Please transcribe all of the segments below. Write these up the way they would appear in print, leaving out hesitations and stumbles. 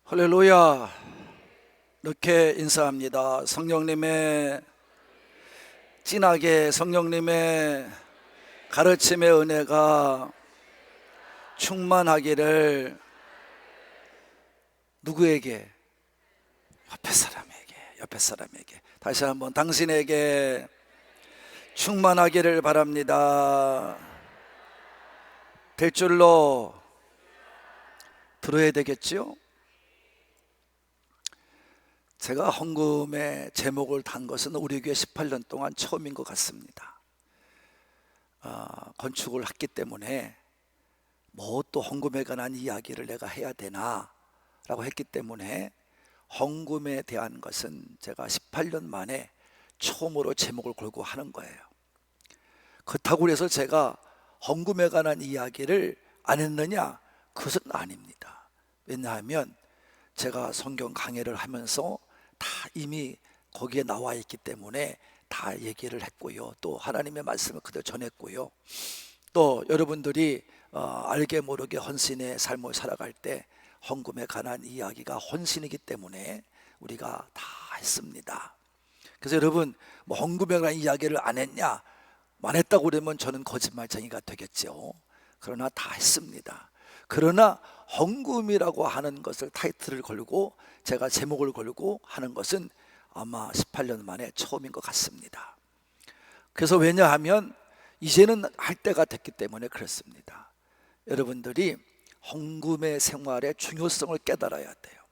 할렐루야. 이렇게 인사합니다. 성령님의 진하게 성령님의 가르침의 은혜가 충만하기를 누구에게? 옆에 사람에게 다시 한번 당신에게 충만하기를 바랍니다. 될 줄로 들어야 되겠죠? 제가 헌금의 제목을 단 것은 우리 교회 18년 동안 처음인 것 같습니다. 건축을 했기 때문에 뭐 또 헌금에 관한 이야기를 내가 해야 되나 라고 했기 때문에 헌금에 대한 것은 제가 18년 만에 처음으로 제목을 걸고 하는 거예요. 그렇다고 해서 제가 헌금에 관한 이야기를 안 했느냐? 그것은 아닙니다. 왜냐하면 제가 성경 강해를 하면서 다 이미 거기에 나와 있기 때문에 다 얘기를 했고요. 또 하나님의 말씀을 그대로 전했고요. 또 여러분들이 알게 모르게 헌신의 삶을 살아갈 때 헌금에 관한 이야기가 헌신이기 때문에 우리가 다 했습니다. 그래서 여러분 뭐 헌금에 관한 이야기를 안 했냐? 안 했다고 그러면 저는 거짓말쟁이가 되겠죠. 그러나 다 했습니다. 그러나 헌금이라고 하는 것을 타이틀을 걸고 제가 제목을 걸고 하는 것은 아마 18년 만에 처음인 것 같습니다. 그래서 왜냐하면 이제는 할 때가 됐기 때문에 그렇습니다. 여러분들이 헌금의 생활의 중요성을 깨달아야 돼요.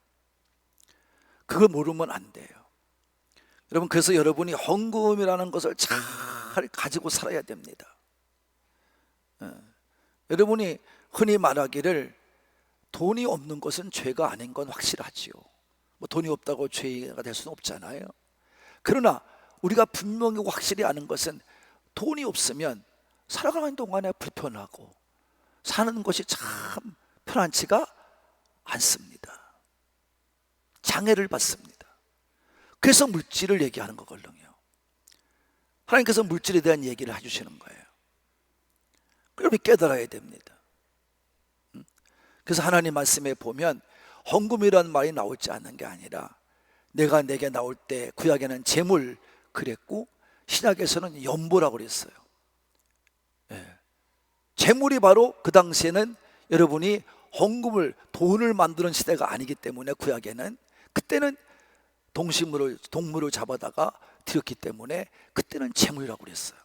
그걸 모르면 안 돼요. 여러분, 그래서 여러분이 헌금이라는 것을 잘 가지고 살아야 됩니다. 여러분이 흔히 말하기를 돈이 없는 것은 죄가 아닌 건 확실하지요. 뭐 돈이 없다고 죄가 될 수는 없잖아요. 그러나 우리가 분명히 확실히 아는 것은 돈이 없으면 살아가는 동안에 불편하고 사는 것이 참 편안치가 않습니다. 장애를 받습니다. 그래서 물질을 얘기하는 거거든요. 하나님께서 물질에 대한 얘기를 해주시는 거예요. 여러분이 깨달아야 됩니다. 그래서 하나님 말씀에 보면 헌금이라는 말이 나오지 않는 게 아니라 내가 내게 나올 때 구약에는 재물 그랬고 신약에서는 연보라고 그랬어요. 재물이 바로 그 당시에는 여러분이 헌금을 돈을 만드는 시대가 아니기 때문에 구약에는 그때는 동물을 잡아다가 드렸기 때문에 그때는 재물이라고 그랬어요.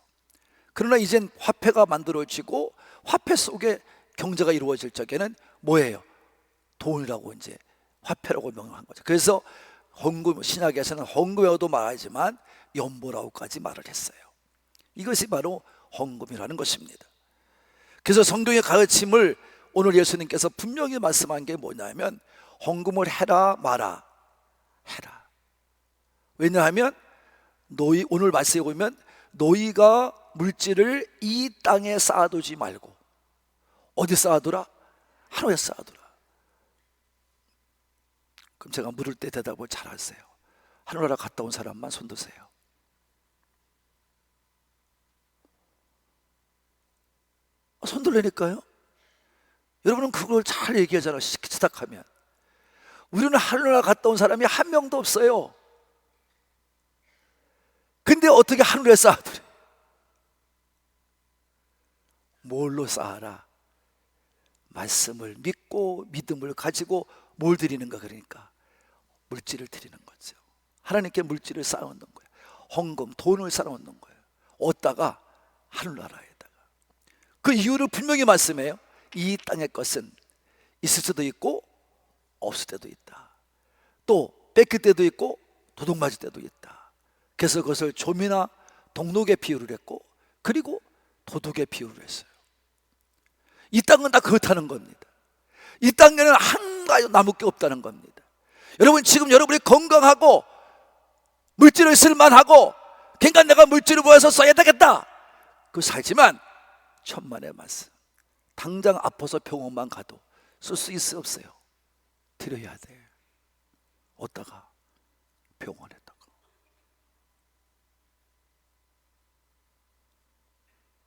그러나 이젠 화폐가 만들어지고 화폐 속에 경제가 이루어질 적에는 뭐예요? 돈이라고 이제 화폐라고 명명한 거죠. 그래서 헌금, 신약에서는 헌금이라고도 말하지만 연보라고까지 말을 했어요. 이것이 바로 헌금이라는 것입니다. 그래서 성경의 가르침을 오늘 예수님께서 분명히 말씀한 게 뭐냐면 헌금을 해라 마라 해라. 왜냐하면 오늘 말씀에 보면 너희가 물질을 이 땅에 쌓아두지 말고 어디 쌓아두라? 하늘에 쌓아두라. 그럼 제가 물을 때 대답을 잘 하세요. 하늘나라 갔다 온 사람만 손 드세요. 손 들라니까요. 여러분은 그걸 잘 얘기하잖아요. 시작하면 우리는 하늘나라 갔다 온 사람이 한 명도 없어요. 근데 어떻게 하늘에 쌓아두래? 뭘로 쌓아라? 말씀을 믿고 믿음을 가지고 뭘 드리는가? 그러니까 물질을 드리는 거죠. 하나님께 물질을 쌓아놓는 거예요. 헌금, 돈을 쌓아놓는 거예요. 어디다가? 하늘나라에다가. 그 이유를 분명히 말씀해요. 이 땅의 것은 있을 수도 있고 없을 때도 있다. 또 뺏길 때도 있고 도둑 맞을 때도 있다. 그래서 그것을 좀이나 동록의 비유를 했고 그리고 도둑의 비유를 했어요. 이 땅은 다 그렇다는 겁니다. 이 땅에는 한 가지 남을 게 없다는 겁니다. 여러분, 지금 여러분이 건강하고 물질을 쓸만하고 그러니까 내가 물질을 모아서 써야 되겠다 그 살지만 천만의 말씀, 당장 아파서 병원만 가도 쓸 수 있어요 없어요? 드려야 돼요. 어디다가? 병원에다가.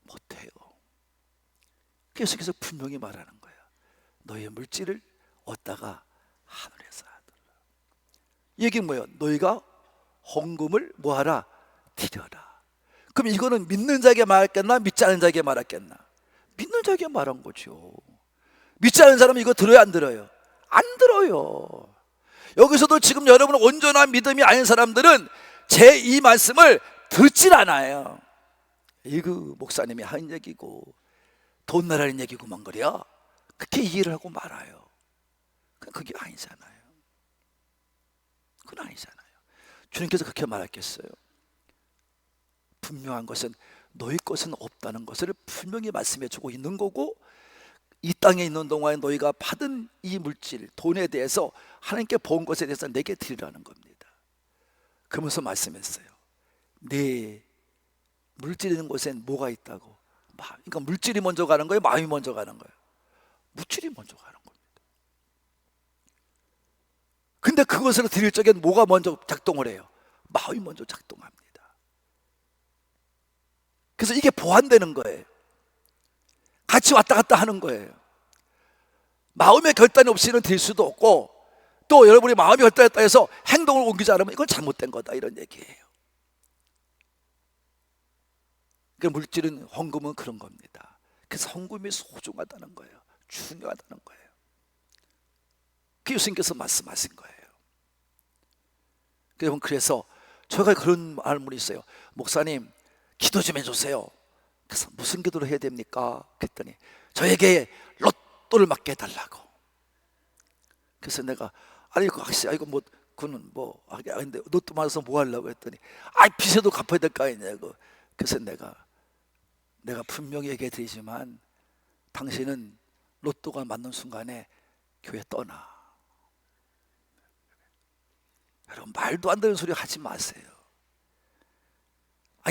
못해요. 계속해서 분명히 말하는 거예요. 너의 물질을 어디다가? 하늘에서 하더라. 이게 뭐예요? 너희가 헌금을 뭐하라? 드려라. 그럼 이거는 믿는 자에게 말했겠나? 믿지 않은 자에게 말했겠나? 믿는 자에게 말한 거죠. 믿지 않은 사람은 이거 들어요, 안 들어요? 안 들어요. 여기서도 지금 여러분 온전한 믿음이 아닌 사람들은 제 이 말씀을 듣질 않아요. 이거 목사님이 한 얘기고 돈 나라는 얘기고만 그래요. 그렇게 이해를 하고 말아요. 그게 아니잖아요. 그건 아니잖아요. 주님께서 그렇게 말했겠어요? 분명한 것은 너희 것은 없다는 것을 분명히 말씀해 주고 있는 거고, 이 땅에 있는 동안에 너희가 받은 이 물질, 돈에 대해서 하나님께 본 것에 대해서 내게 드리라는 겁니다. 그러면서 말씀했어요. 네 물질 있는 곳엔 뭐가 있다고? 그러니까 물질이 먼저 가는 거예요? 마음이 먼저 가는 거예요? 물질이 먼저 가는 겁니다. 근데 그것을 드릴 적엔 뭐가 먼저 작동을 해요? 마음이 먼저 작동합니다. 그래서 이게 보완되는 거예요. 같이 왔다 갔다 하는 거예요. 마음의 결단이 없이는 될 수도 없고, 또 여러분이 마음이 결단했다 해서 행동을 옮기지 않으면 이건 잘못된 거다, 이런 얘기예요. 그 물질은, 헌금은 그런 겁니다. 그래서 헌금이 소중하다는 거예요. 중요하다는 거예요. 그 예수님께서 말씀하신 거예요. 여러분, 그래서 제가 그런 말문이 있어요. 목사님, 기도 좀 해주세요. 그래서 무슨 기도를 해야 됩니까? 그랬더니 저에게 로또를 맞게 해달라고. 그래서 내가 아니 이거 뭐 그는 뭐 근데 로또 맞아서 뭐 하려고 했더니 빚에도 갚아야 될 거 아니냐고. 그래서 내가 분명히 얘기해 드리지만 당신은 로또가 맞는 순간에 교회 떠나. 여러분, 말도 안 되는 소리 하지 마세요.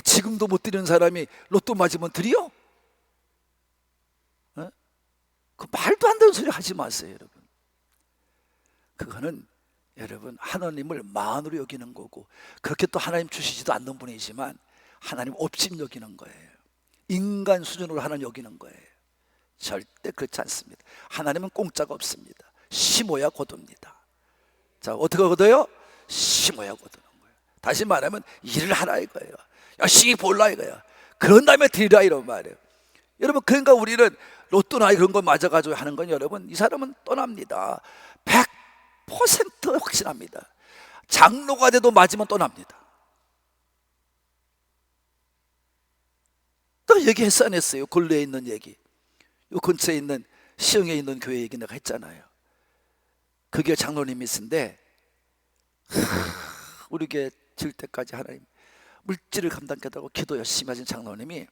지금도 못 드리는 사람이 로또 맞으면 드려? 그 말도 안 되는 소리 하지 마세요, 여러분. 그거는 여러분 하나님을 만으로 여기는 거고, 그렇게 또 하나님 주시지도 않는 분이지만 하나님 업심 여기는 거예요. 인간 수준으로 하나님 여기는 거예요. 절대 그렇지 않습니다. 하나님은 공짜가 없습니다. 심어야 거둡니다. 자, 어떻게 거둬요? 심어야 거두는 거예요. 다시 말하면 일을 하라 이거예요. 열심히 볼라 이거예요. 그런 다음에 드리라 이런 말이에요. 여러분, 그러니까 우리는 로또나 그런 거 맞아가지고 하는 건, 여러분, 이 사람은 떠납니다. 100% 확신합니다. 장로가 돼도 맞으면 떠납니다. 또 얘기했어 안 했어요? 근래에 있는 얘기, 요 근처에 있는 시흥에 있는 교회 얘기 내가 했잖아요. 그게 장로님이신데 우리 교회 질 때까지 하나님 물질을 감당하다고 기도 열심히 하신 장로님이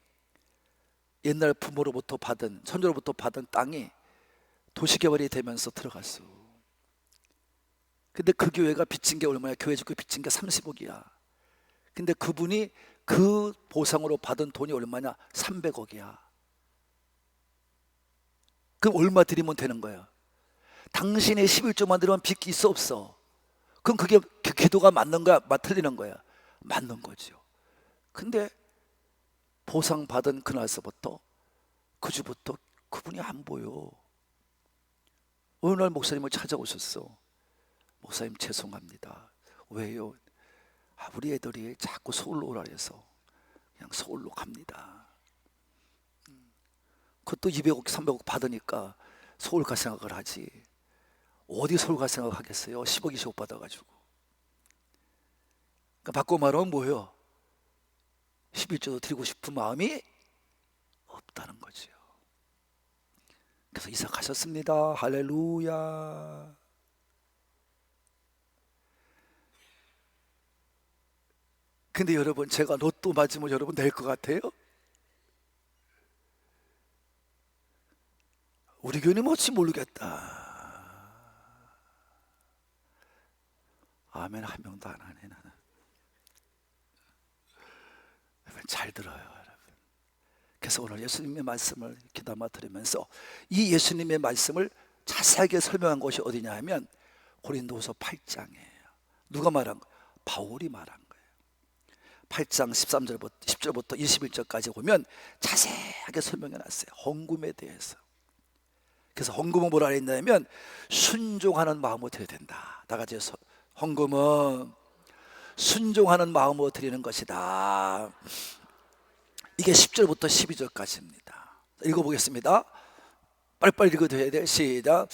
옛날 부모로부터 받은, 선조로부터 받은 땅이 도시개발이 되면서 들어갔어. 근데 그 교회가 빚진 게 얼마야? 교회 짓고 빚진 게 30억이야. 근데 그분이 그 보상으로 받은 돈이 얼마냐? 300억이야. 그럼 얼마 드리면 되는 거야? 당신의 11조만 드리면 빚이 있어 없어? 그럼 그게 기도가 맞는 거야? 틀리는 거야? 맞는 거죠. 근데 보상 받은 그날서부터, 그 주부터 그분이 안 보여. 어느 날 목사님을 찾아오셨어. 목사님 죄송합니다. 왜요? 우리 애들이 자꾸 서울로 오라 해서 그냥 서울로 갑니다. 그것도 200억 300억 받으니까 서울 갈 생각을 하지, 어디 서울 갈 생각을 하겠어요? 10억 20억 받아가지고. 그러니까 바꿔 말하면 뭐예요? 11조도 드리고 싶은 마음이 없다는 거죠. 그래서 이사 가셨습니다. 할렐루야. 근데 여러분, 제가 로또 맞으면 여러분 낼 것 같아요? 우리 교회는 어찌 모르겠다. 아멘 한 명도 안 하네. 나는 잘 들어요, 여러분. 그래서 오늘 예수님의 말씀을 귀담아 들으면서 이 예수님의 말씀을 자세하게 설명한 곳이 어디냐 하면 고린도후서 8장이에요. 누가 말한 거예요? 바울이 말한 거예요. 8장 10절부터 21절까지 보면 자세하게 설명해 놨어요. 헌금에 대해서. 그래서 헌금은 뭐라 했냐면 순종하는 마음으로 드려야 된다. 다 같이 해서 헌금은 순종하는 마음으로 드리는 것이다. 이게 10절부터 12절까지입니다. 읽어보겠습니다. 빨리빨리 읽어도 해야 돼요. 시작.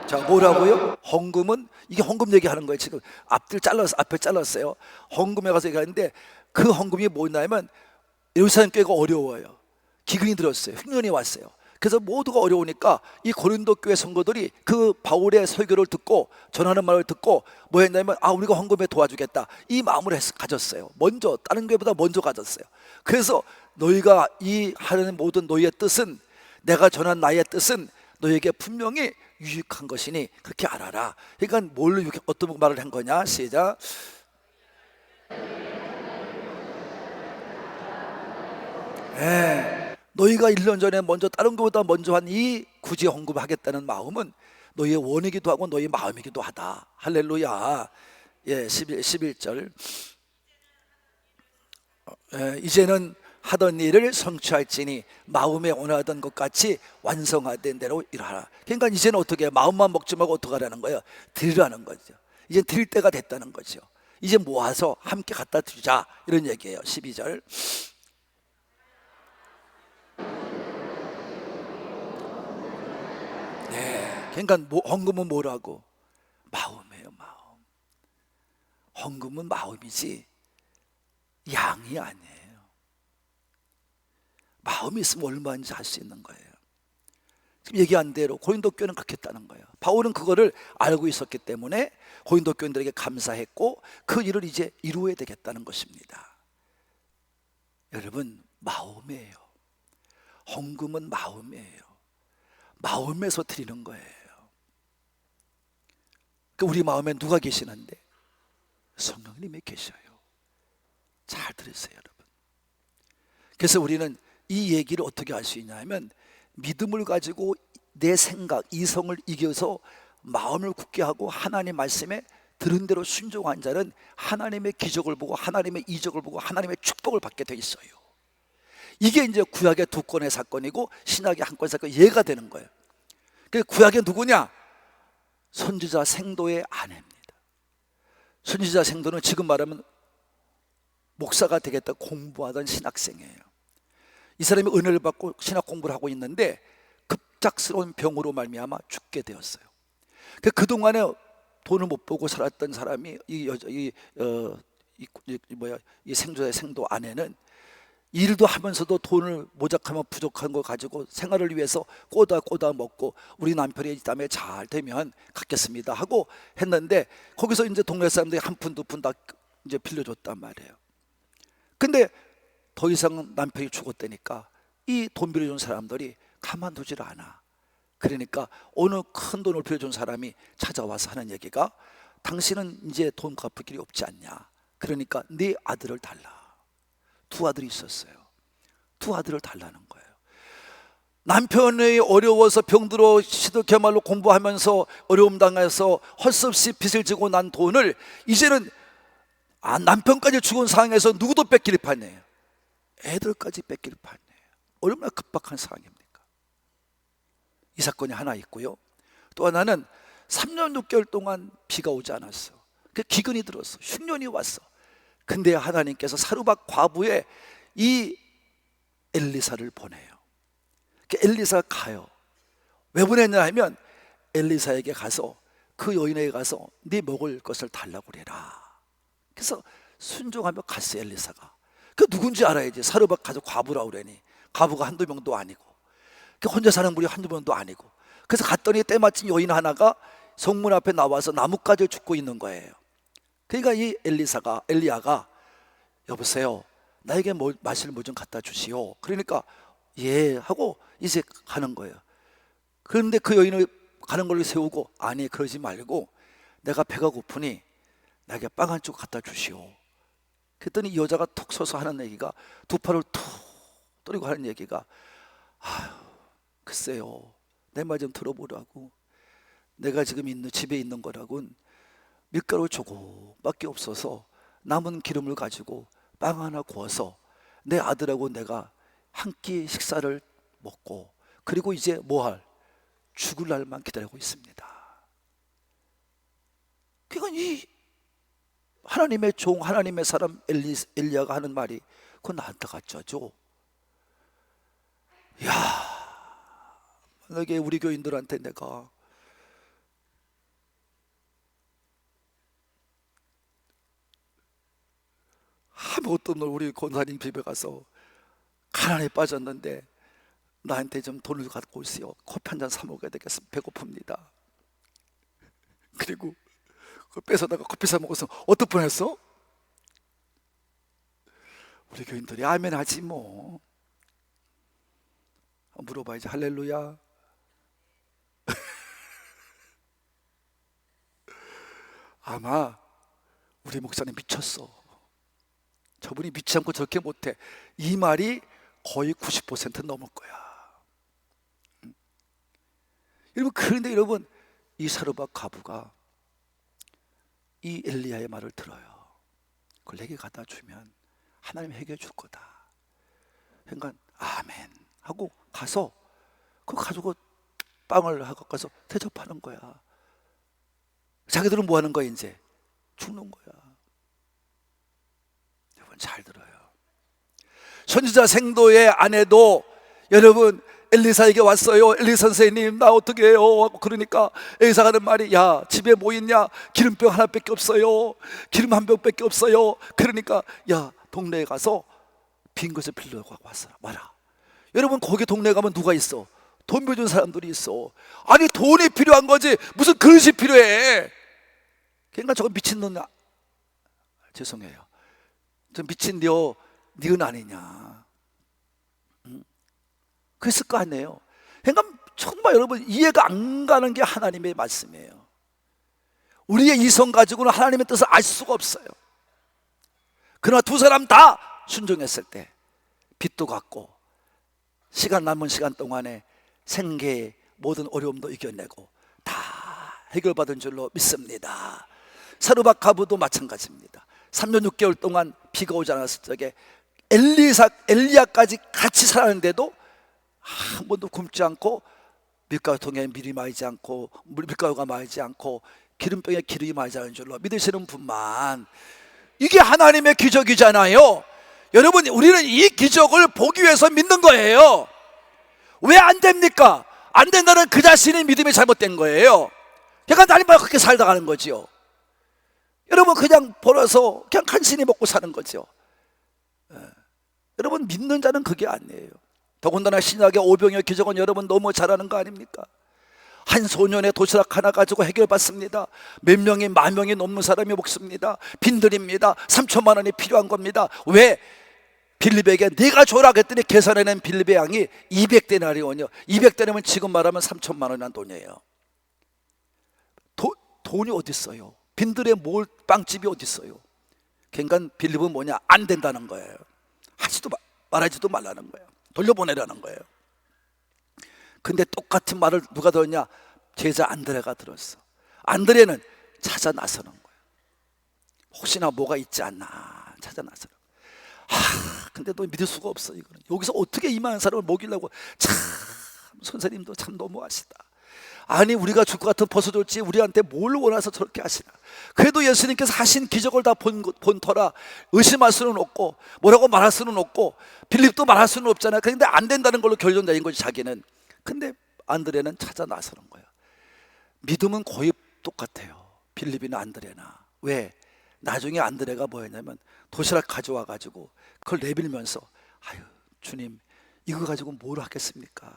자, 뭐라고요? 헌금은, 이게 헌금 얘기하는 거예요. 지금 앞에 잘랐어요. 헌금에 가서 얘기하는데, 그 헌금이 뭐냐면 예루살렘 교회가 어려워요. 기근이 들었어요. 흉년이 왔어요. 그래서 모두가 어려우니까 이 고린도 교회 성도들이 그 바울의 설교를 듣고, 전하는 말을 듣고 뭐 했냐면, 우리가 헌금에 도와주겠다, 이 마음을 가졌어요. 먼저, 다른 교회보다 먼저 가졌어요. 그래서 너희가 이 하는 모든 너희의 뜻은, 내가 전한 나의 뜻은 너희에게 분명히 유익한 것이니 그렇게 알아라. 그러니까 어떤 말을 한 거냐? 시작. 너희가 1년 전에 먼저 다른 것보다 먼저 한 이 구제 헌금을 하겠다는 마음은 너희의 원이기도 하고 너희의 마음이기도 하다. 할렐루야. 11절. 이제는 하던 일을 성취할지니 마음에 원하던 것 같이 완성하던 대로 일하라. 그러니까 이제는 어떻게, 마음만 먹지 말고 어떻게 하라는 거예요? 드리라는 거죠. 이제 드릴 때가 됐다는 거죠. 이제 모아서 함께 갖다 드리자, 이런 얘기예요. 12절. 그러니까 헌금은 뭐라고? 마음이에요. 마음. 헌금은 마음이지 양이 아니에요. 마음이 있으면 얼마인지 알 수 있는 거예요. 지금 얘기한 대로 고린도 교회는 그렇게 했다는 거예요. 바울은 그거를 알고 있었기 때문에 고린도 교인들에게 감사했고 그 일을 이제 이루어야 되겠다는 것입니다. 여러분, 마음이에요. 헌금은 마음이에요. 마음에서 드리는 거예요. 우리 마음에 누가 계시는데? 성령님이 계셔요. 잘 들으세요, 여러분. 그래서 우리는 이 얘기를 어떻게 할 수 있냐면, 믿음을 가지고 내 생각, 이성을 이겨서 마음을 굳게 하고 하나님 말씀에 들은 대로 순종한 자는 하나님의 기적을 보고 하나님의 이적을 보고 하나님의 축복을 받게 돼 있어요. 이게 이제 구약의 두 건의 사건이고 신약의 한 건의 사건이 이해가 되는 거예요. 그 구약의 누구냐? 선지자 생도의 아내입니다. 선지자 생도는 지금 말하면 목사가 되겠다 공부하던 신학생이에요. 이 사람이 은혜를 받고 신학 공부를 하고 있는데 급작스러운 병으로 말미암아 죽게 되었어요. 그동안에 돈을 못 보고 살았던 사람이 이 생도의 생도 아내는 일도 하면서도 돈을 모자하면 부족한 걸 가지고 생활을 위해서 꼬다 먹고, 우리 남편이 이 다음에 잘 되면 갖겠습니다 하고 했는데, 거기서 이제 동네 사람들이 한 푼 두 푼 다 이제 빌려줬단 말이에요. 근데 더 이상 남편이 죽었다니까 이 돈 빌려준 사람들이 가만두질 않아. 그러니까 어느 큰 돈을 빌려준 사람이 찾아와서 하는 얘기가, 당신은 이제 돈 갚을 길이 없지 않냐, 그러니까 네 아들을 달라. 두 아들이 있었어요. 두 아들을 달라는 거예요. 남편이 어려워서 병들어 시도캐말로 공부하면서 어려움 당해서 헐섭시 빚을 지고 난 돈을 이제는 남편까지 죽은 상황에서 누구도 뺏길 판이에요. 애들까지 뺏길 판이에요. 얼마나 급박한 상황입니까? 이 사건이 하나 있고요. 또 하나는 3년 6개월 동안 비가 오지 않았어. 기근이 들었어. 흉년이 왔어. 근데 하나님께서 사르밧 과부의 이 엘리사를 보내요. 엘리사가 가요. 왜 보냈냐 하면, 엘리사에게 가서 그 여인에게 가서 네 먹을 것을 달라고 그래라. 그래서 순종하며 갔어요. 엘리사가. 그 누군지 알아야지. 사르밧 가서 과부라고 그러니, 과부가 한두 명도 아니고, 혼자 사는 분이 한두 명도 아니고. 그래서 갔더니 때마침 여인 하나가 성문 앞에 나와서 나뭇가지를 줍고 있는 거예요. 그러니까 이 엘리야가 여보세요, 나에게 마실 물 좀 갖다 주시오. 그러니까 예 하고 이제 가는 거예요. 그런데 그 여인을 가는 걸로 세우고, 아니 그러지 말고 내가 배가 고프니 나에게 빵 한 쪽 갖다 주시오. 그랬더니 이 여자가 툭 서서 하는 얘기가, 두 팔을 툭 떨리고 하는 얘기가, 글쎄요, 내 말 좀 들어보라고. 내가 지금 있는 집에 있는 거라곤 밀가루 조금밖에 없어서 남은 기름을 가지고 빵 하나 구워서 내 아들하고 내가 한 끼 식사를 먹고, 그리고 이제 죽을 날만 기다리고 있습니다. 그러니까 이 하나님의 종, 하나님의 사람 엘리야가 하는 말이 그건 나한테 갖춰줘. 야, 만약에 우리 교인들한테 내가 아무것도 없는 우리 권사님 집에 가서 가난에 빠졌는데 나한테 좀 돈을 갖고 오세요. 커피 한 잔 사 먹어야 되겠습니다. 배고픕니다. 그리고 그 뺏어다가 커피 사 먹어서 어떨 뻔했어? 우리 교인들이 아멘 하지 뭐. 물어봐야지. 할렐루야. 아마 우리 목사님 미쳤어. 저분이 믿지 않고 저렇게 못해. 이 말이 거의 90% 넘을 거야. 여러분, 그런데 여러분, 이 사르밧 과부가 이 엘리야의 말을 들어요. 그걸 내게 갖다 주면 하나님 해결해 줄 거다. 그러니까 아멘 하고 가서 그거 가지고 빵을 하고 가서 대접하는 거야. 자기들은 뭐 하는 거야? 이제 죽는 거야. 여러분 잘 들어요. 선지자 생도의 아내도 여러분 엘리사에게 왔어요. 엘리 선생님 나 어떻게 해요? 그러니까 엘리사가 하는 말이, 야 집에 뭐 있냐? 기름병 하나밖에 없어요. 기름 한 병밖에 없어요. 그러니까 야 동네에 가서 빈 것을 빌려고 와라. 여러분 거기 동네에 가면 누가 있어? 돈 빌려준 사람들이 있어. 아니 돈이 필요한 거지 무슨 그릇이 필요해. 그러니까 저거 미친놈, 죄송해요, 저 미친 니은 아니냐. 그랬을 거 아니에요. 그러니까 정말 여러분 이해가 안 가는 게 하나님의 말씀이에요. 우리의 이성 가지고는 하나님의 뜻을 알 수가 없어요. 그러나 두 사람 다 순종했을 때 빚도 갚고 남은 시간 동안에 생계의 모든 어려움도 이겨내고 다 해결받은 줄로 믿습니다. 사르밧 과부도 마찬가지입니다. 3년 6개월 동안 비가 오지 않았을 적에 엘리야까지 같이 살았는데도 한 번도 굶지 않고 밀가루통에 밀이 마이지 않고 밀가루가 마이지 않고 기름병에 기름이 마이지 않은 줄로 믿으시는 분만. 이게 하나님의 기적이잖아요. 여러분 우리는 이 기적을 보기 위해서 믿는 거예요. 왜 안 됩니까? 안 된다는 그 자신의 믿음이 잘못된 거예요. 그러니까 하나님과 그렇게 살다 가는 거지요. 여러분 그냥 벌어서 그냥 간신히 먹고 사는 거죠. 여러분 믿는 자는 그게 아니에요. 더군다나 신약의 오병이어 기적은 여러분 너무 잘하는 거 아닙니까? 한 소년의 도시락 하나 가지고 해결받습니다. 몇 명이 10,000명이 넘는 사람이 먹습니다. 빈들입니다. 3천만 원이 필요한 겁니다. 왜? 빌립에게 네가 줘라 그랬더니 계산해낸 빌립의 양이 200데나리온이요 200데나리온 지금 말하면 3천만 원이란 돈이에요. 돈이 어디 있어요? 빈들의 빵집이 어디 있어요? 그러니까 빌립은 뭐냐? 안 된다는 거예요. 말하지도 말라는 거예요. 돌려보내라는 거예요. 근데 똑같은 말을 누가 들었냐? 제자 안드레가 들었어. 안드레는 찾아 나서는 거예요. 혹시나 뭐가 있지 않나 찾아 나서는 거예요. 근데 너 믿을 수가 없어. 이거는 여기서 어떻게 이만한 사람을 먹이려고. 참 선생님도 참 너무하시다. 아니 우리가 줄 것 같은 벗어줬지 우리한테 뭘 원해서 저렇게 하시나. 그래도 예수님께서 하신 기적을 다 본 터라 의심할 수는 없고 뭐라고 말할 수는 없고 빌립도 말할 수는 없잖아요. 그런데 안 된다는 걸로 결론 내린 거지 자기는. 근데 안드레는 찾아 나서는 거예요. 믿음은 거의 똑같아요. 빌립이나 안드레나. 왜? 나중에 안드레가 뭐였냐면 도시락 가져와 가지고 그걸 내밀면서 아유 주님 이거 가지고 뭘 하겠습니까?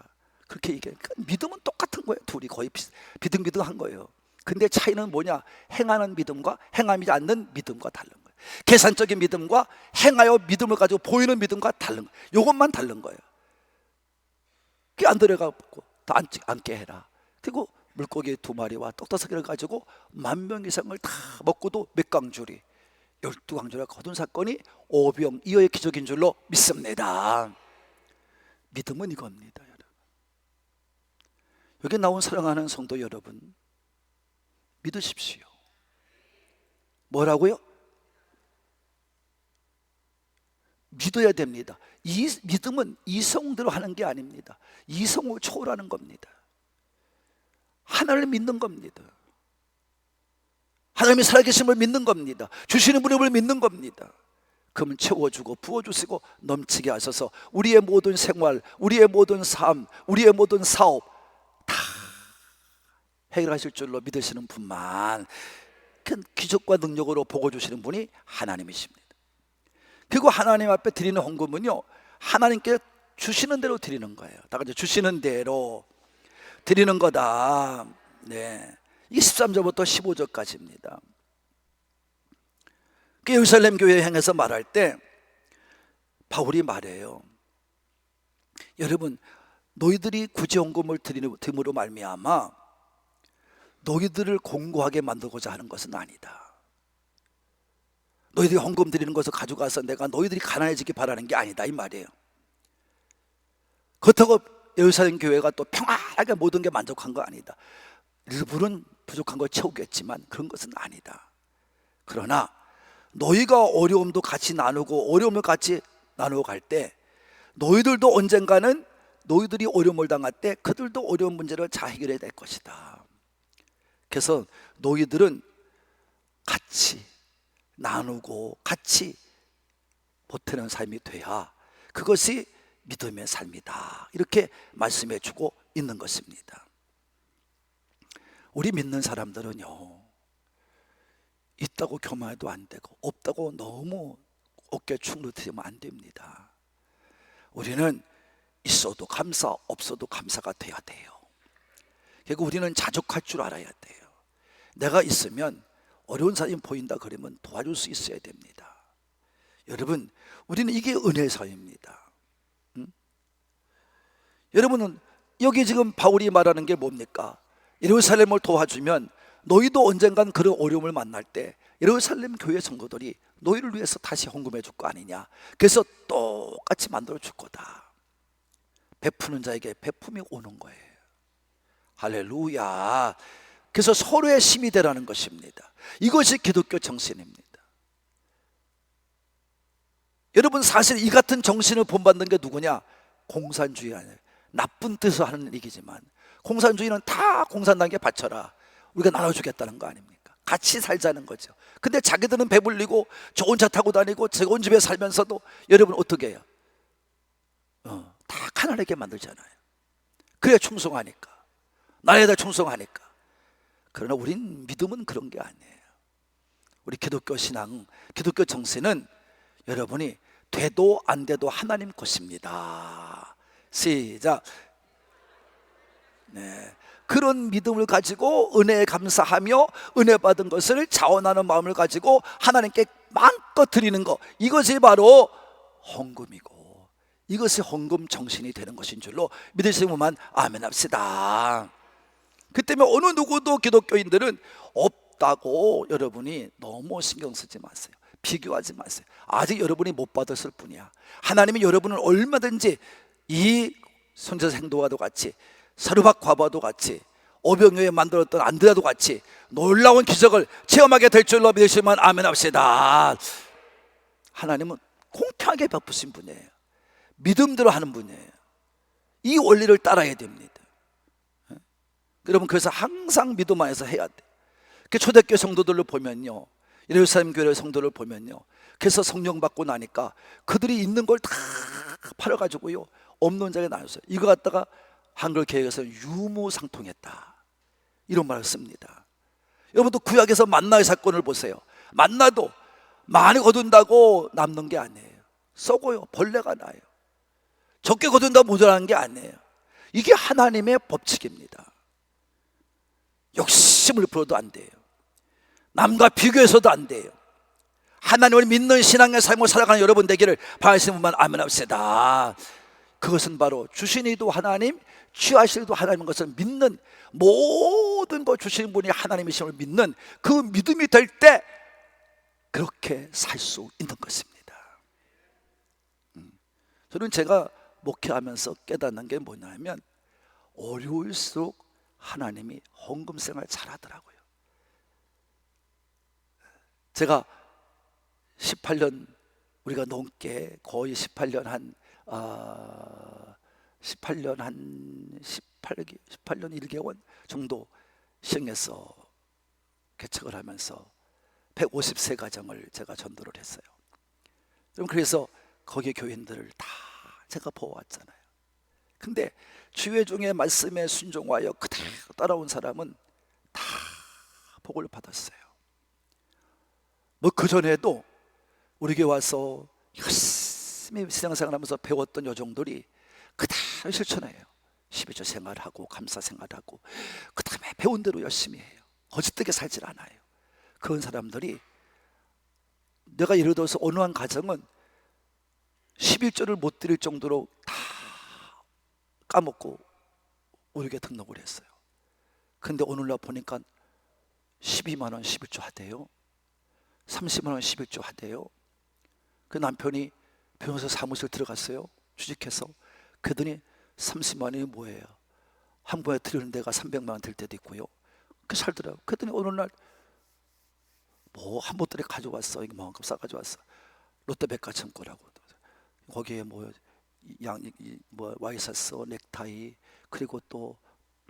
그렇게 얘기하니까 믿음은 똑같은 거예요. 둘이 거의 비등비등한 거예요. 근데 차이는 뭐냐? 행하는 믿음과 행하지 않는 믿음과 다른 거예요. 계산적인 믿음과 행하여 믿음을 가지고 보이는 믿음과 다른 거예요. 이것만 다른 거예요. 그 안드레가 다 앉게 해라. 그리고 물고기 2마리와 떡 5개를 가지고 10,000명 이상을 다 먹고도 몇 강줄이 12강줄을 거둔 사건이 오병이어의 기적인 줄로 믿습니다. 믿음은 이겁니다. 여기 나온 사랑하는 성도 여러분, 믿으십시오. 뭐라고요? 믿어야 됩니다. 이 믿음은 이성대로 하는 게 아닙니다. 이성을 초월하는 겁니다. 하나님을 믿는 겁니다. 하나님이 살아계심을 믿는 겁니다. 주시는 분을 믿는 겁니다. 그러면 채워주고 부어주시고 넘치게 하셔서 우리의 모든 생활, 우리의 모든 삶, 우리의 모든 사업 다 해결하실 줄로 믿으시는 분만 큰 기적과 능력으로 복어주시는 분이 하나님이십니다. 그리고 하나님 앞에 드리는 헌금은요, 하나님께 주시는 대로 드리는 거예요. 다 같이 주시는 대로 드리는 거다. 네, 이게 13절부터 15절까지입니다. 그 예루살렘 교회에 향해서 말할 때 바울이 말해요. 여러분, 너희들이 구제 헌금을 드림으로 말미암아 너희들을 공고하게 만들고자 하는 것은 아니다. 너희들이 헌금 드리는 것을 가져가서 내가 너희들이 가난해지기 바라는 게 아니다, 이 말이에요. 그렇다고 예루살렘 교회가 또 평안하게 모든 게 만족한 거 아니다. 일부는 부족한 걸 채우겠지만 그런 것은 아니다. 그러나 너희가 어려움도 같이 나누고 어려움을 같이 나누어 갈 때 너희들도 언젠가는 너희들이 어려움을 당할 때 그들도 어려운 문제를 잘 해결해야 될 것이다. 그래서 너희들은 같이 나누고 같이 보태는 삶이 돼야 그것이 믿음의 삶이다, 이렇게 말씀해 주고 있는 것입니다. 우리 믿는 사람들은요, 있다고 교만해도 안 되고 없다고 너무 어깨 축 들이면 안 됩니다. 우리는 있어도 감사, 없어도 감사가 돼야 돼요. 그리고 우리는 자족할 줄 알아야 돼요. 내가 있으면 어려운 사람이 보인다 그러면 도와줄 수 있어야 됩니다. 여러분, 우리는 이게 은혜의 삶입니다. 여러분은 여기 지금 바울이 말하는 게 뭡니까? 예루살렘을 도와주면 너희도 언젠간 그런 어려움을 만날 때 예루살렘 교회 성도들이 너희를 위해서 다시 헌금해 줄 거 아니냐. 그래서 똑같이 만들어 줄 거다. 베푸는 자에게 베품이 오는 거예요. 할렐루야. 그래서 서로의 힘이 되라는 것입니다. 이것이 기독교 정신입니다. 여러분, 사실 이 같은 정신을 본받는 게 누구냐? 공산주의 아니에요. 나쁜 뜻을 하는 얘기지만 공산주의는 다 공산당에 바쳐라, 우리가 나눠주겠다는 거 아닙니까? 같이 살자는 거죠. 근데 자기들은 배불리고 좋은 차 타고 다니고 좋은 집에 살면서도 여러분 어떻게 해요? 다 가난하게 만들잖아요. 그래야 충성하니까, 나라에다 충성하니까. 그러나 우린 믿음은 그런 게 아니에요. 우리 기독교 신앙, 기독교 정신은 여러분이 돼도 안 돼도 하나님 것입니다. 시작. 네, 그런 믿음을 가지고 은혜에 감사하며 은혜 받은 것을 자원하는 마음을 가지고 하나님께 마음껏 드리는 것, 이것이 바로 헌금이고 이것이 헌금 정신이 되는 것인 줄로 믿으시면 아멘 합시다. 그 때문에 어느 누구도 기독교인들은 없다고 여러분이 너무 신경 쓰지 마세요. 비교하지 마세요. 아직 여러분이 못 받았을 뿐이야. 하나님이 여러분을 얼마든지 이 손자 생도와도 같이 사르밧 과부와도 같이 오병이어에 만들었던 안드레아도 같이 놀라운 기적을 체험하게 될 줄로 믿으시면 아멘 합시다. 하나님은 공평하게 베푸신 분이에요. 믿음대로 하는 분이에요. 이 원리를 따라야 됩니다. 여러분, 그래서 항상 믿음 안에서 해야 돼. 그 초대교회 성도들을 보면요, 예루살렘 교회 성도를 보면요, 그래서 성령 받고 나니까 그들이 있는 걸 다 팔아가지고요 없는 자에게 나눴어요. 이거 갖다가 한글 개혁에서 유무상통했다, 이런 말을 씁니다. 여러분도 구약에서 만나의 사건을 보세요. 만나도 많이 거둔다고 남는 게 아니에요. 썩어요. 벌레가 나요. 적게 거둔다고 모자라는 게 아니에요. 이게 하나님의 법칙입니다. 욕심을 부려도 안 돼요. 남과 비교해서도 안 돼요. 하나님을 믿는 신앙의 삶을 살아가는 여러분 되기를 바라시는 분만 아멘 합시다. 그것은 바로 주신 이도 하나님, 취하실 이도 하나님인 것을 믿는, 모든 것 주시는 분이 하나님이심을 믿는 그 믿음이 될 때 그렇게 살 수 있는 것입니다. 저는 제가 목회하면서 깨닫는 게 뭐냐면, 어려울수록 하나님이 헌금 생활 잘하더라고요. 제가 18년, 우리가 넘게 거의 18년 한 18년 1개월 정도 시행해서 개척을 하면서 150세 가정을 제가 전도를 했어요. 그래서 거기 교인들을 다 제가 보아왔잖아요. 근데 주의 종의 말씀에 순종하여 그대로 따라온 사람은 다 복을 받았어요. 뭐 그전에도 우리 교회 와서 열심히 신앙생활하면서 배웠던 여종들이 그대로 실천해요. 12조 생활하고 감사 생활하고 그 다음에 배운 대로 열심히 해요. 거짓되게 살질 않아요. 그런 사람들이, 내가 예를 들어서 어느 한 가정은 11조를 못 드릴 정도로 다 까먹고 우리 교회 등록을 했어요. 근데 오늘날 보니까 12만 원 11조 하대요. 30만 원 11조 하대요. 그 남편이 변호사 사무실 들어갔어요. 취직해서. 그랬더니 30만 원이 뭐예요? 한 번에 드리는 데가 300만 원 들 때도 있고요. 그 살더라고요. 그랬더니 어느 날 뭐 한 보따리 가져왔어. 이만큼 싸가져왔어. 롯데백화점 거라고. 거기에 뭐 와이셔츠, 넥타이, 그리고 또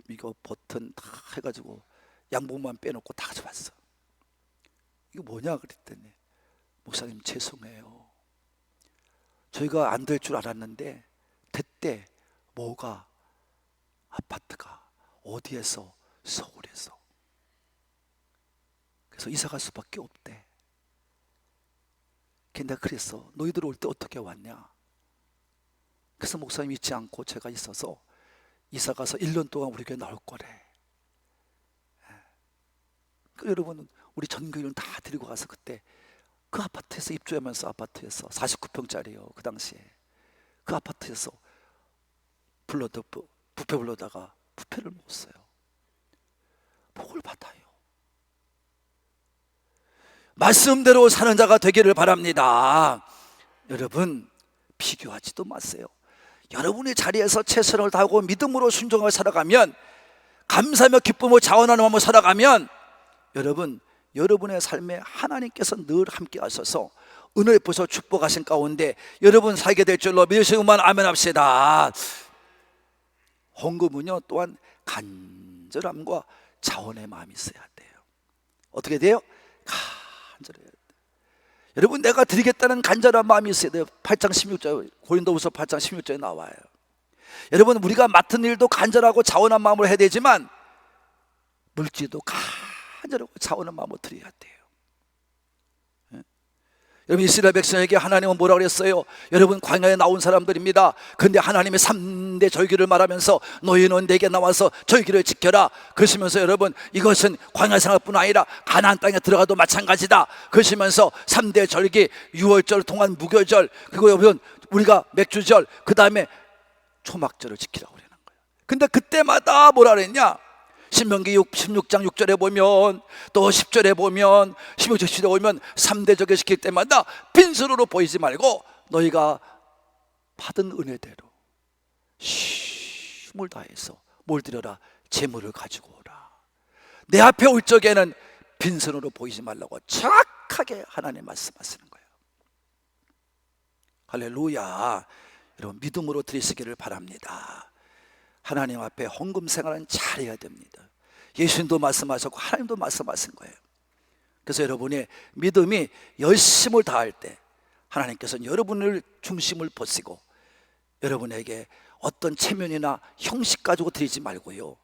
이거 버튼 다 해가지고 양복만 빼놓고 다 가져왔어. 이거 뭐냐 그랬더니, 목사님 죄송해요. 저희가 안 될 줄 알았는데 됐대. 뭐가? 아파트가 어디에서? 서울에서. 그래서 이사 갈 수밖에 없대. 근데 그래서 너희들 올 때 어떻게 왔냐? 그래서 목사님 잊지 않고 제가 있어서 이사 가서 1년 동안 우리 교회 나올 거래. 여러분, 우리 전교인은 다 데리고 가서 그때 그 아파트에서 입주하면서, 아파트에서 49평짜리요 그 당시에. 그 아파트에서 뷔페 불러다가 뷔페를 먹었어요. 복을 받아요. 말씀대로 사는 자가 되기를 바랍니다. 여러분, 비교하지도 마세요. 여러분의 자리에서 최선을 다하고 믿음으로 순종하며 살아가면, 감사하며 기쁨으로 자원하는 마음으로 살아가면, 여러분, 여러분의 삶에 하나님께서 늘 함께 하셔서 은혜 부서 축복하신 가운데 여러분 살게 될 줄로 믿으시고만 아멘 합시다. 헌금은요 또한 간절함과 자원의 마음이 있어야 돼요. 어떻게 돼요? 간절해야 돼요. 여러분, 내가 드리겠다는 간절한 마음이 있어야 돼요. 8장 16절, 고린도후서 8장 16절에 나와요. 여러분, 우리가 맡은 일도 간절하고 자원한 마음으로 해야 되지만 물질도 간절하고 자원한 마음으로 드려야 돼요. 여러분, 이스라엘 백성에게 하나님은 뭐라고 그랬어요? 여러분, 광야에 나온 사람들입니다. 근데 하나님의 3대 절기를 말하면서 너희는 내게 나와서 절기를 지켜라 그러시면서, 여러분, 이것은 광야 생활뿐 아니라 가나안 땅에 들어가도 마찬가지다 그러시면서 3대 절기, 6월절 동안 무교절, 그리고 여러분 우리가 맥주절, 그 다음에 초막절을 지키라고 그러는 거예요. 근데 그때마다 뭐라 그랬냐? 신명기 16장 6절에 보면, 또 10절에 보면, 16절 10절에 보면 3대 절기 시킬 때마다 빈손으로 보이지 말고 너희가 받은 은혜대로 힘을 다해서 뭘 드려라? 재물을 가지고 오라. 내 앞에 올 적에는 빈손으로 보이지 말라고 정확하게 하나님 말씀하시는 거예요. 할렐루야. 여러분, 믿음으로 드리시기를 바랍니다. 하나님 앞에 헌금 생활은 잘해야 됩니다. 예수님도 말씀하셨고 하나님도 말씀하신 거예요. 그래서 여러분의 믿음이 열심을 다할 때 하나님께서는 여러분을 중심을 보시고 여러분에게 어떤 체면이나 형식 가지고 드리지 말고요,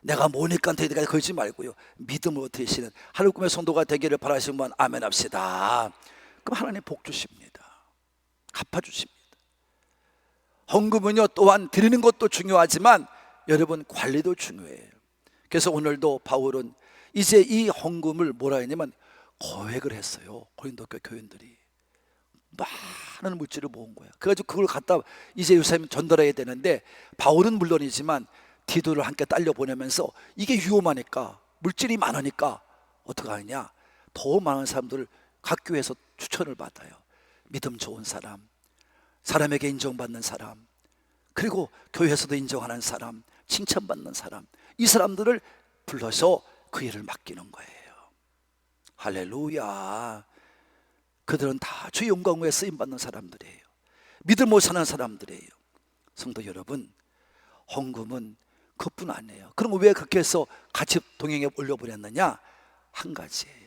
내가 뭐니까 드리니까 그러지 말고요, 믿음으로 드리시는 하늘 꿈의 성도가 되기를 바라시는 분 아멘 합시다. 그럼 하나님 복 주십니다. 갚아주십니다. 헌금은요 또한 드리는 것도 중요하지만 여러분 관리도 중요해요. 그래서 오늘도 바울은 이제 이 헌금을 뭐라 했냐면 거획을 했어요. 고린도 교인들이 많은 물질을 모은 거야. 그래가지고 그걸 갖다 이제 예루살렘 전달해야 되는데, 바울은 물론이지만 디도를 함께 딸려 보내면서 이게 위험하니까, 물질이 많으니까 어떻게 하느냐, 더 많은 사람들을 각 교회에서 추천을 받아요. 믿음 좋은 사람, 사람에게 인정받는 사람, 그리고 교회에서도 인정하는 사람, 칭찬받는 사람, 이 사람들을 불러서 그 일을 맡기는 거예요. 할렐루야. 그들은 다 주의 영광 후에 쓰임받는 사람들이에요. 믿음 못 사는 사람들이에요. 성도 여러분, 헌금은 그뿐 아니에요. 그럼 왜 그렇게 해서 같이 동행에 올려보냈느냐? 한 가지예요.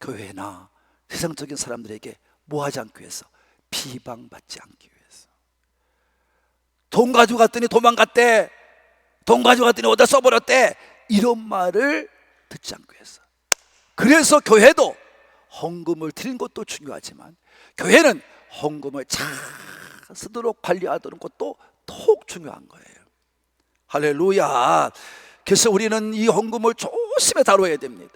교회나 세상적인 사람들에게 뭐 하지 않기 위해서, 비방받지 않기 위해서. 돈 가지고 갔더니 도망갔대, 돈 가지고 갔더니 어디다 써버렸대, 이런 말을 듣지 않기 위해서. 그래서 교회도 헌금을 드리는 것도 중요하지만, 교회는 헌금을 잘 쓰도록 관리하도록 것도 더욱 중요한 거예요. 할렐루야. 그래서 우리는 이 헌금을 조심해 다뤄야 됩니다.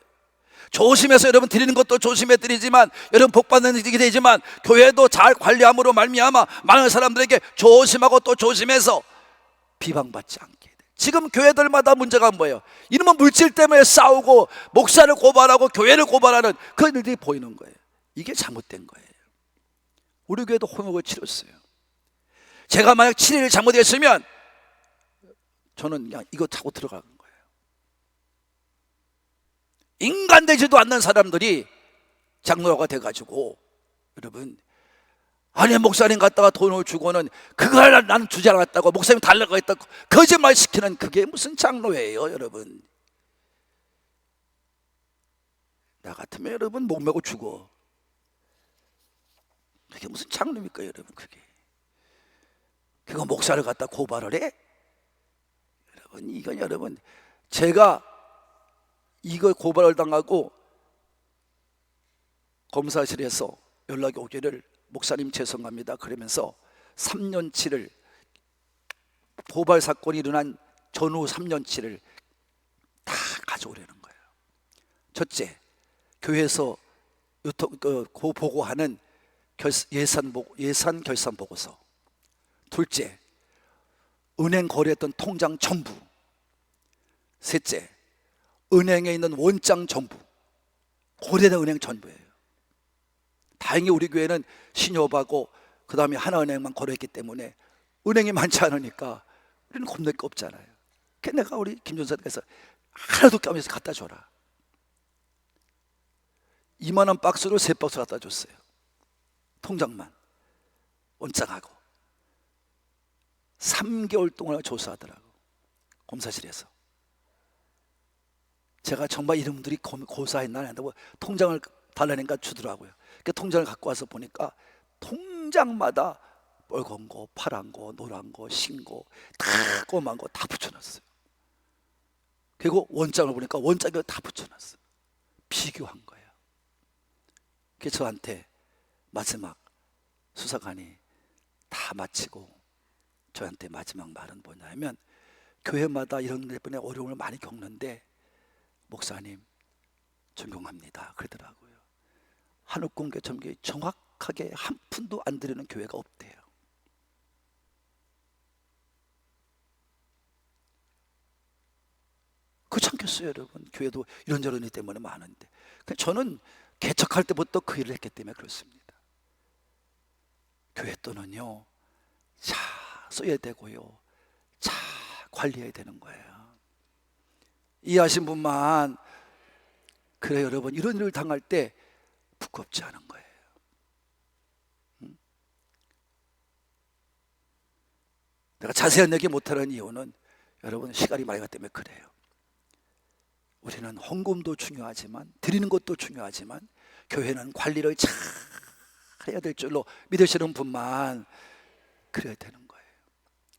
조심해서 여러분 드리는 것도 조심해 드리지만, 여러분 복 받는 일이 되지만, 교회도 잘 관리함으로 말미암아 많은 사람들에게 조심하고 또 조심해서 비방받지 않게 돼. 지금 교회들마다 문제가 뭐예요? 이놈은 물질 때문에 싸우고 목사를 고발하고 교회를 고발하는 그 일들이 보이는 거예요. 이게 잘못된 거예요. 우리 교회도 홍역을 치렀어요. 제가 만약 7일 잘못했으면 저는 그냥 이거 타고 들어가는 거예요. 인간 되지도 않는 사람들이 장로가 돼가지고, 여러분, 아니 목사님 갖다가 돈을 주고는 그걸 나는 주지 않았다고, 목사님 달라고 했다고 거짓말 시키는, 그게 무슨 장로예요? 여러분, 나 같으면 여러분 목 메고 죽어. 그게 무슨 장로입니까 여러분? 그거 목사를 갖다 고발을 해? 여러분, 이건 여러분, 제가 이거 고발을 당하고 검사실에서 연락이 오기를, 목사님 죄송합니다 그러면서 3년치를, 고발 사건이 일어난 전후 3년치를 다 가져오려는 거예요. 첫째, 교회에서 보고하는 예산 결산 보고서. 둘째, 은행 거래했던 통장 전부. 셋째, 은행에 있는 원장 전부, 거래된 은행 전부예요. 다행히 우리 교회는 신협하고 그 다음에 하나은행만 거래했기 때문에 은행이 많지 않으니까 우리는 겁낼 게 없잖아요. 그래서 내가 우리 김전사님께서 하나도 까면서 갖다 줘라. 2만 원 박스로 3박스 갖다 줬어요. 통장만, 원장하고. 3개월 동안 조사하더라고, 검사실에서. 제가 정말 이름들이 고사했나 한다고 통장을 달라니까 주더라고요. 그 통장을 갖고 와서 보니까 통장마다 빨간 거, 파란 거, 노란 거, 흰 거, 다 꼬만 거 다 붙여놨어요. 그리고 원장을 보니까 원장을 다 붙여놨어요. 비교한 거예요. 그래서 저한테 마지막 수사관이 다 마치고 저한테 마지막 말은 뭐냐면, 교회마다 이런 일 때문에 어려움을 많이 겪는데 목사님 존경합니다 그러더라고요. 한옥공개 점기 정확하게 한 푼도 안 드리는 교회가 없대요. 그렇지 않겠어요 여러분? 교회도 이런저런 일 때문에 많은데. 저는 개척할 때부터 그 일을 했기 때문에 그렇습니다. 교회 돈은요 잘 써야 되고요, 잘 관리해야 되는 거예요. 이해하신 분만. 그래 여러분, 이런 일을 당할 때 부끄럽지 않은 거예요. 내가 자세한 얘기 못하는 이유는 여러분 시간이 많이 가기 때문에 그래요. 우리는 헌금도 중요하지만, 드리는 것도 중요하지만, 교회는 관리를 잘 해야 될 줄로 믿으시는 분만 그래야 되는 거예요.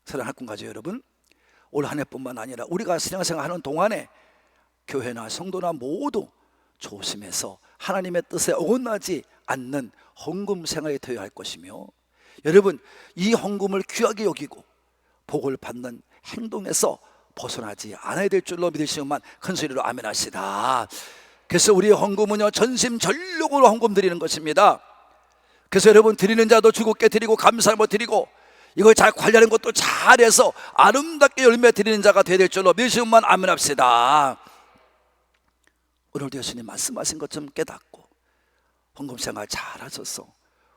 사랑할 꿈가죠 여러분. 올 한 해뿐만 아니라 우리가 신앙생활하는 동안에 교회나 성도나 모두 조심해서 하나님의 뜻에 어긋나지 않는 헌금 생활이 되어야 할 것이며, 여러분 이 헌금을 귀하게 여기고 복을 받는 행동에서 벗어나지 않아야 될 줄로 믿으시면 큰 소리로 아멘 하시다. 그래서 우리의 헌금은요 전심전력으로 헌금 드리는 것입니다. 그래서 여러분 드리는 자도 주곱게 드리고 감사함을 드리고, 이걸 잘 관리하는 것도 잘해서 아름답게 열매 드리는 자가 되어야 될 줄로 믿으시면 아멘 합시다. 오늘도 예수님 말씀하신 것처럼 깨닫고 헌금 생활 잘 하셔서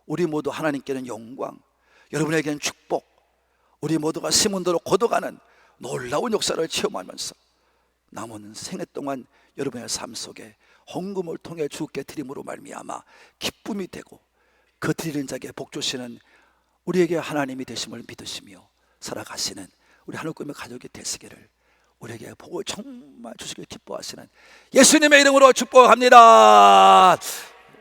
우리 모두 하나님께는 영광, 여러분에게는 축복, 우리 모두가 심은대로 거둬가는 놀라운 역사를 체험하면서 남은 생애 동안 여러분의 삶 속에 헌금을 통해 주께 드림으로 말미암아 기쁨이 되고 그 드리는 자에게 복 주시는 우리에게 하나님이 되심을 믿으시며 살아가시는 우리 하늘꿈의 가족이 되시기를, 우리에게 복을 정말 주시길 기뻐하시는 예수님의 이름으로 축복합니다.